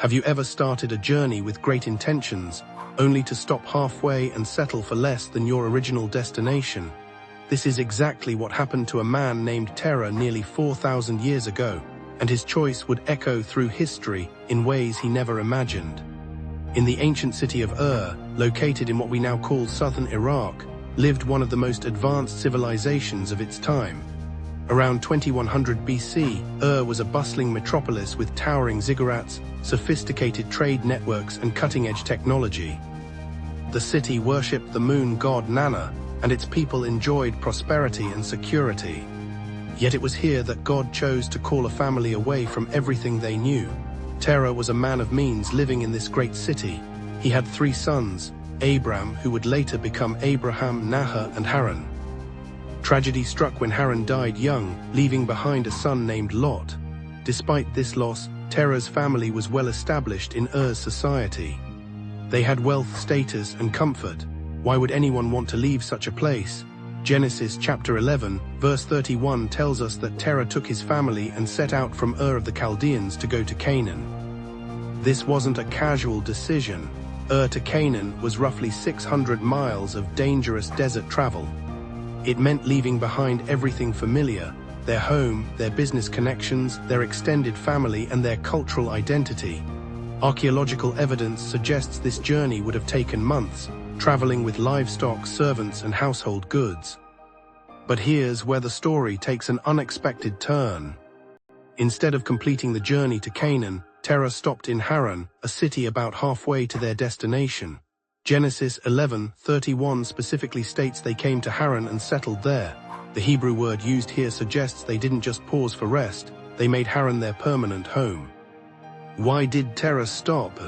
Have you ever started a journey with great intentions, only to stop halfway and settle for less than your original destination? This is exactly what happened to a man named Terah nearly 4,000 years ago, and his choice would echo through history in ways he never imagined. In the ancient city of Ur, located in what we now call southern Iraq, lived one of the most advanced civilizations of its time. Around 2100 BC, Ur was a bustling metropolis with towering ziggurats, sophisticated trade networks, and cutting-edge technology. The city worshipped the moon god Nana, and its people enjoyed prosperity and security. Yet it was here that God chose to call a family away from everything they knew. Terah was a man of means living in this great city. He had 3 sons, Abram, who would later become Abraham, Nahor, and Haran. Tragedy struck when Haran died young, leaving behind a son named Lot. Despite this loss, Terah's family was well established in Ur's society. They had wealth, status, and comfort. Why would anyone want to leave such a place? Genesis chapter 11, verse 31 tells us that Terah took his family and set out from Ur of the Chaldeans to go to Canaan. This wasn't a casual decision. Ur to Canaan was roughly 600 miles of dangerous desert travel. It meant leaving behind everything familiar: their home, their business connections, their extended family, and their cultural identity. Archaeological evidence suggests this journey would have taken months, traveling with livestock, servants, and household goods. But here's where the story takes an unexpected turn. Instead of completing the journey to Canaan, Terah stopped in Haran, a city about halfway to their destination. Genesis 11:31 specifically states they came to Haran and settled there. The Hebrew word used here suggests they didn't just pause for rest, they made Haran their permanent home. Why did Terah stop?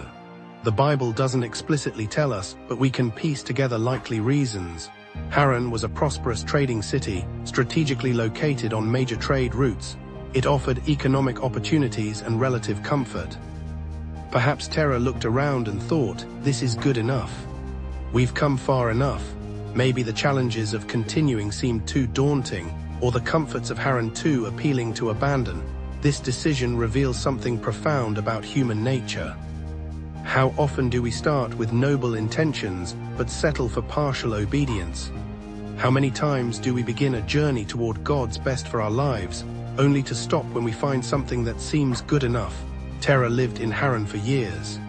The Bible doesn't explicitly tell us, but we can piece together likely reasons. Haran was a prosperous trading city, strategically located on major trade routes. It offered economic opportunities and relative comfort. Perhaps Terah looked around and thought, this is good enough. We've come far enough. Maybe the challenges of continuing seemed too daunting, or the comforts of Haran too appealing to abandon. This decision reveals something profound about human nature. How often do we start with noble intentions, but settle for partial obedience? How many times do we begin a journey toward God's best for our lives, only to stop when we find something that seems good enough? Terah lived in Haran for years.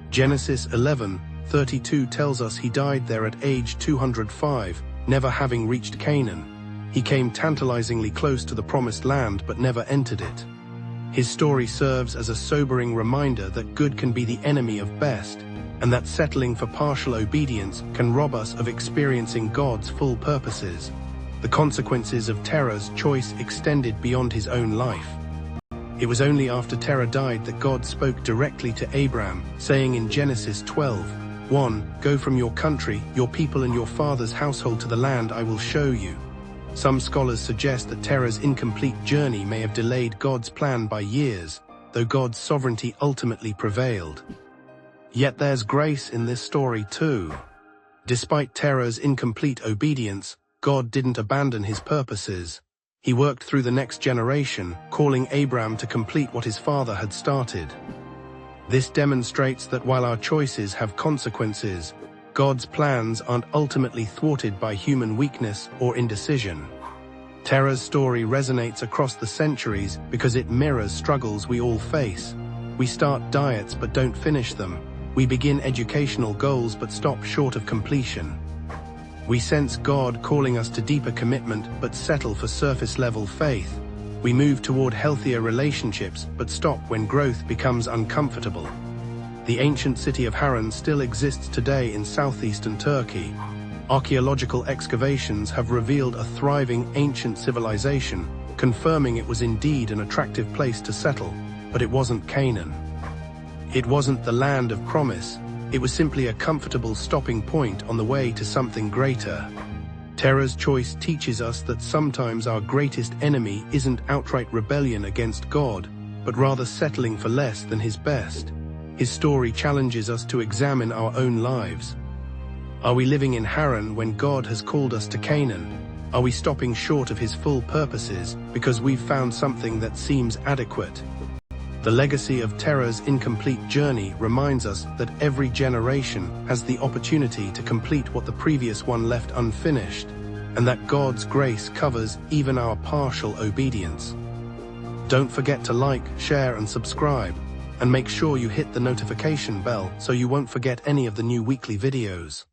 Genesis 11:32 tells us he died there at age 205, never having reached Canaan. He came tantalizingly close to the promised land but never entered it. His story serves as a sobering reminder that good can be the enemy of best, and that settling for partial obedience can rob us of experiencing God's full purposes. The consequences of Terah's choice extended beyond his own life. It was only after Terah died that God spoke directly to Abram, saying in Genesis 12:1, "Go from your country, your people, and your father's household to the land I will show you." Some scholars suggest that Terah's incomplete journey may have delayed God's plan by years, though God's sovereignty ultimately prevailed. Yet there's grace in this story too. Despite Terah's incomplete obedience, God didn't abandon his purposes. He worked through the next generation, calling Abram to complete what his father had started. This demonstrates that while our choices have consequences, God's plans aren't ultimately thwarted by human weakness or indecision. Terah's story resonates across the centuries because it mirrors struggles we all face. We start diets but don't finish them. We begin educational goals but stop short of completion. We sense God calling us to deeper commitment but settle for surface-level faith. We move toward healthier relationships but stop when growth becomes uncomfortable. The ancient city of Haran still exists today in southeastern Turkey. Archaeological excavations have revealed a thriving ancient civilization, confirming it was indeed an attractive place to settle, but it wasn't Canaan. It wasn't the land of promise. It was simply a comfortable stopping point on the way to something greater. Terah's choice teaches us that sometimes our greatest enemy isn't outright rebellion against God, but rather settling for less than his best. His story challenges us to examine our own lives. Are we living in Haran when God has called us to Canaan? Are we stopping short of his full purposes because we've found something that seems adequate? The legacy of Terah's incomplete journey reminds us that every generation has the opportunity to complete what the previous one left unfinished, and that God's grace covers even our partial obedience. Don't forget to like, share, and subscribe, and make sure you hit the notification bell so you won't forget any of the new weekly videos.